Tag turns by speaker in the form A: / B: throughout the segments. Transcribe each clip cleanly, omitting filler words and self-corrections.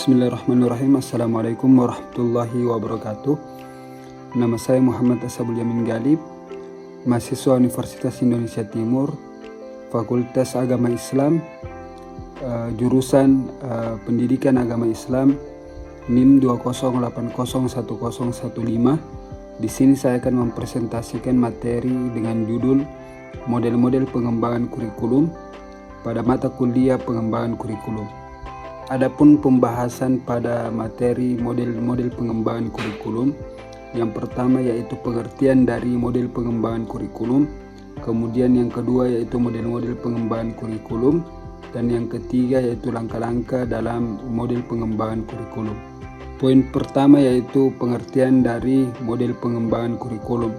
A: Bismillahirrahmanirrahim. Assalamualaikum warahmatullahi wabarakatuh. Nama saya Muhammad Ashabul Yamin Galib, mahasiswa Universitas Indonesia Timur, Fakultas Agama Islam, jurusan Pendidikan Agama Islam, NIM 208010115. Di sini saya akan mempresentasikan materi dengan judul model-model pengembangan kurikulum pada mata kuliah pengembangan kurikulum. Adapun pembahasan pada materi model-model pengembangan kurikulum, yang pertama yaitu pengertian dari model pengembangan kurikulum, kemudian yang kedua yaitu model-model pengembangan kurikulum, dan yang ketiga yaitu langkah-langkah dalam model pengembangan kurikulum. Poin pertama yaitu pengertian dari model pengembangan kurikulum.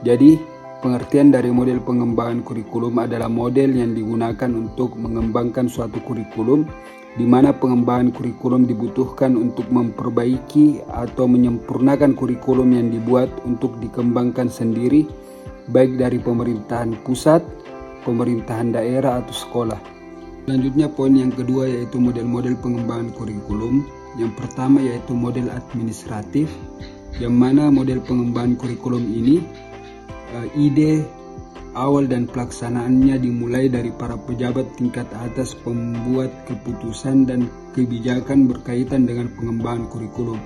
A: Jadi, pengertian dari model pengembangan kurikulum adalah model yang digunakan untuk mengembangkan suatu kurikulum, di mana pengembangan kurikulum dibutuhkan untuk memperbaiki atau menyempurnakan kurikulum yang dibuat untuk dikembangkan sendiri, baik dari pemerintahan pusat, pemerintahan daerah, atau sekolah. Selanjutnya poin yang kedua yaitu model-model pengembangan kurikulum. Yang pertama yaitu model administratif, yang mana model pengembangan kurikulum ini ide awal dan pelaksanaannya dimulai dari para pejabat tingkat atas pembuat keputusan dan kebijakan berkaitan dengan pengembangan kurikulum.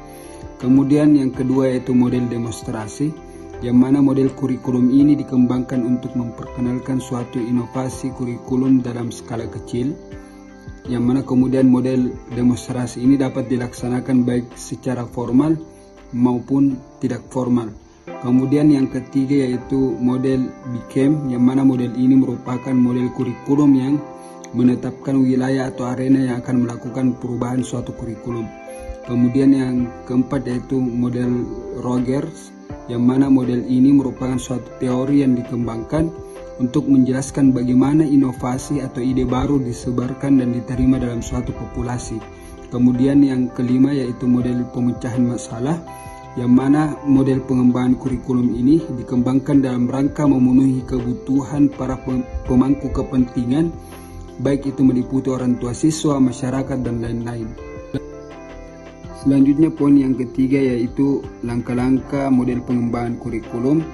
A: Kemudian yang kedua yaitu model demonstrasi, yang mana model kurikulum ini dikembangkan untuk memperkenalkan suatu inovasi kurikulum dalam skala kecil, yang mana kemudian model demonstrasi ini dapat dilaksanakan baik secara formal maupun tidak formal. Kemudian yang ketiga yaitu model BCAM, yang mana model ini merupakan model kurikulum yang menetapkan wilayah atau arena yang akan melakukan perubahan suatu kurikulum. Kemudian yang keempat yaitu model Rogers, yang mana model ini merupakan suatu teori yang dikembangkan untuk menjelaskan bagaimana inovasi atau ide baru disebarkan dan diterima dalam suatu populasi. Kemudian yang kelima yaitu model pemecahan masalah, yang mana model pengembangan kurikulum ini dikembangkan dalam rangka memenuhi kebutuhan para pemangku kepentingan, baik itu meliputi orang tua siswa, masyarakat, dan lain-lain. Selanjutnya poin yang ketiga yaitu langkah-langkah model pengembangan kurikulum.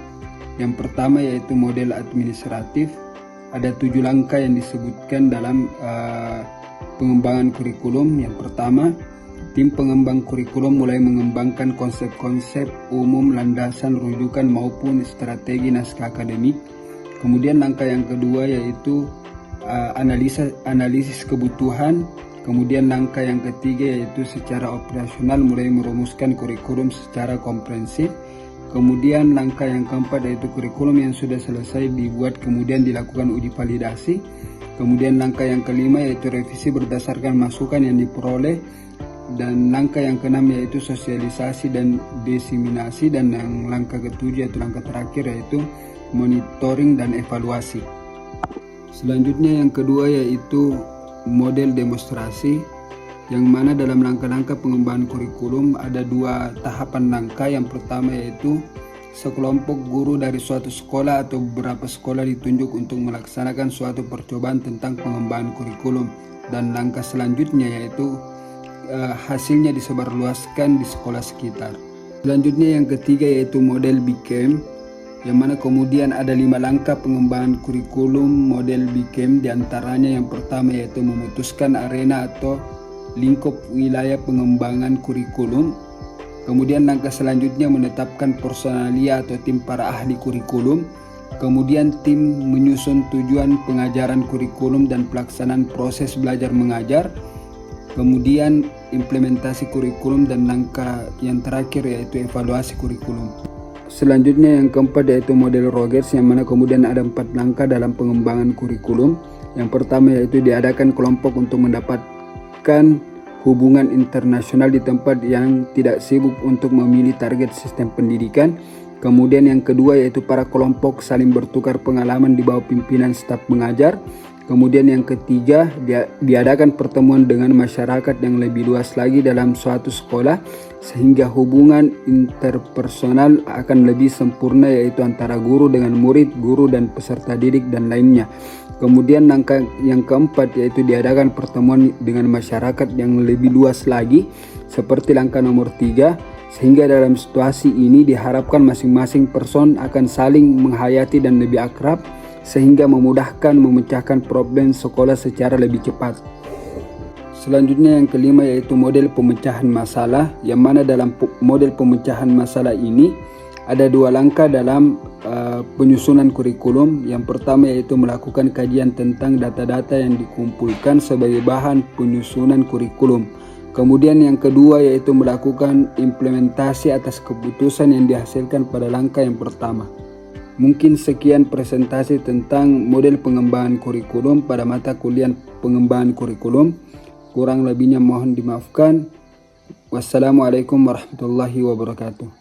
A: Yang pertama yaitu model administratif. Ada 7 langkah yang disebutkan dalam pengembangan kurikulum. Yang pertama, tim pengembang kurikulum mulai mengembangkan konsep-konsep umum, landasan, rujukan maupun strategi naskah akademik. Kemudian langkah yang kedua yaitu analisis kebutuhan. Kemudian langkah yang ketiga yaitu secara operasional mulai merumuskan kurikulum secara komprehensif. Kemudian langkah yang keempat yaitu kurikulum yang sudah selesai dibuat kemudian dilakukan uji validasi. Kemudian langkah yang kelima yaitu revisi berdasarkan masukan yang diperoleh. Dan langkah yang keenam yaitu sosialisasi dan diseminasi, dan yang langkah ketujuh yaitu langkah terakhir yaitu monitoring dan evaluasi. Selanjutnya yang kedua yaitu model demonstrasi, yang mana dalam langkah-langkah pengembangan kurikulum ada 2 tahapan langkah. Yang pertama yaitu sekelompok guru dari suatu sekolah atau beberapa sekolah ditunjuk untuk melaksanakan suatu percobaan tentang pengembangan kurikulum, dan langkah selanjutnya yaitu hasilnya disebarluaskan di sekolah sekitar. Selanjutnya yang ketiga yaitu model BCAM, yang mana kemudian ada 5 langkah pengembangan kurikulum model BCAM. Diantaranya yang pertama yaitu memutuskan arena atau lingkup wilayah pengembangan kurikulum. Kemudian langkah selanjutnya menetapkan personalia atau tim para ahli kurikulum. Kemudian tim menyusun tujuan pengajaran kurikulum dan pelaksanaan proses belajar mengajar. Kemudian implementasi kurikulum, dan langkah yang terakhir yaitu evaluasi kurikulum. Selanjutnya yang keempat yaitu model Rogers, yang mana kemudian ada 4 langkah dalam pengembangan kurikulum. Yang pertama yaitu diadakan kelompok untuk mendapatkan hubungan internasional di tempat yang tidak sibuk untuk memilih target sistem pendidikan. Kemudian yang kedua yaitu para kelompok saling bertukar pengalaman di bawah pimpinan staf mengajar. Kemudian yang ketiga, diadakan pertemuan dengan masyarakat yang lebih luas lagi dalam suatu sekolah sehingga hubungan interpersonal akan lebih sempurna, yaitu antara guru dengan murid, guru dan peserta didik dan lainnya. Kemudian langkah yang keempat yaitu diadakan pertemuan dengan masyarakat yang lebih luas lagi seperti langkah nomor 3, sehingga dalam situasi ini diharapkan masing-masing person akan saling menghayati dan lebih akrab sehingga memudahkan memecahkan problem sekolah secara lebih cepat. Selanjutnya yang kelima yaitu model pemecahan masalah, yang mana dalam model pemecahan masalah ini ada 2 langkah dalam penyusunan kurikulum. Yang pertama yaitu melakukan kajian tentang data-data yang dikumpulkan sebagai bahan penyusunan kurikulum. Kemudian yang kedua yaitu melakukan implementasi atas keputusan yang dihasilkan pada langkah yang pertama. Mungkin sekian presentasi tentang model pengembangan kurikulum pada mata kuliah pengembangan kurikulum. Kurang lebihnya mohon dimaafkan. Wassalamualaikum warahmatullahi wabarakatuh.